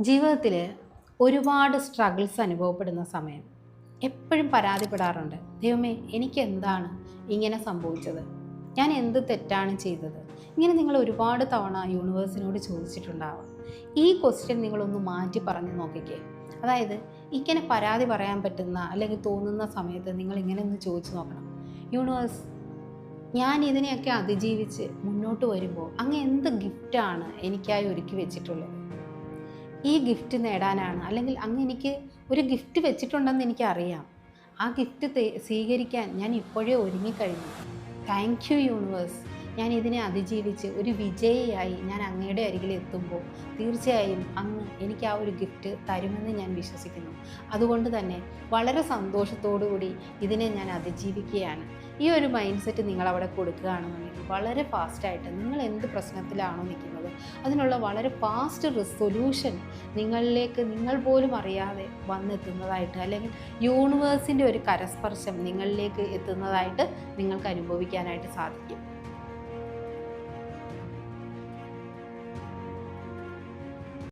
ജീവിതത്തിൽ ഒരുപാട് സ്ട്രഗിൾസ് അനുഭവപ്പെടുന്ന സമയം എപ്പോഴും പരാതിപ്പെടാറുണ്ട്. ദൈവമേ, എനിക്ക് എന്താണ് ഇങ്ങനെ സംഭവിച്ചത്? ഞാൻ എന്ത് തെറ്റാണ് ചെയ്തത്? ഇങ്ങനെ നിങ്ങൾ ഒരുപാട് തവണ യൂണിവേഴ്സിനോട് ചോദിച്ചിട്ടുണ്ടാവാം. ഈ ക്വസ്റ്റ്യൻ നിങ്ങളൊന്ന് മാറ്റി പറഞ്ഞു നോക്കിക്കേ. അതായത് ഇങ്ങനെ പരാതി പറയാൻ പറ്റുന്ന അല്ലെങ്കിൽ തോന്നുന്ന സമയത്ത് നിങ്ങൾ ഇങ്ങനെ ഒന്ന് ചോദിച്ചു നോക്കണം. യൂണിവേഴ്സ്, ഞാൻ ഇതിനെയൊക്കെ അതിജീവിച്ച് മുന്നോട്ട് വരുമ്പോൾ അങ്ങ് എന്ത് ഗിഫ്റ്റാണ് എനിക്കായി ഒരുക്കി വെച്ചിട്ടുള്ളത്? ഈ ഗിഫ്റ്റ് നേടാനാണ്, അല്ലെങ്കിൽ അങ്ങ് എനിക്ക് ഒരു ഗിഫ്റ്റ് വെച്ചിട്ടുണ്ടെന്ന് എനിക്കറിയാം. ആ ഗിഫ്റ്റ് സ്വീകരിക്കാൻ ഞാൻ ഇപ്പോഴേ ഒരുങ്ങിക്കഴിഞ്ഞു. Thank you universe. ഞാൻ ഇതിനെ അതിജീവിച്ച് ഒരു വിജയിയായി ഞാൻ അങ്ങയുടെ അരികിൽ എത്തുമ്പോൾ തീർച്ചയായും അങ്ങ് എനിക്ക് ആ ഒരു ഗിഫ്റ്റ് തരുമെന്ന് ഞാൻ വിശ്വസിക്കുന്നു. അതുകൊണ്ട് തന്നെ വളരെ സന്തോഷത്തോടു കൂടി ഇതിനെ ഞാൻ അതിജീവിക്കുകയാണ്. ഈ ഒരു മൈൻഡ് സെറ്റ് നിങ്ങളവിടെ കൊടുക്കുകയാണെന്നുണ്ടെങ്കിൽ വളരെ ഫാസ്റ്റായിട്ട് നിങ്ങൾ എന്ത് പ്രശ്നത്തിലാണോ നിൽക്കുന്നത് അതിനുള്ള വളരെ ഫാസ്റ്റ് സൊല്യൂഷൻ നിങ്ങളിലേക്ക് നിങ്ങൾ പോലും അറിയാതെ വന്നെത്തുന്നതായിട്ട്, അല്ലെങ്കിൽ യൂണിവേഴ്സിൻ്റെ ഒരു കരസ്പർശം നിങ്ങളിലേക്ക് എത്തുന്നതായിട്ട് നിങ്ങൾക്ക് അനുഭവിക്കാനായിട്ട് സാധിക്കും.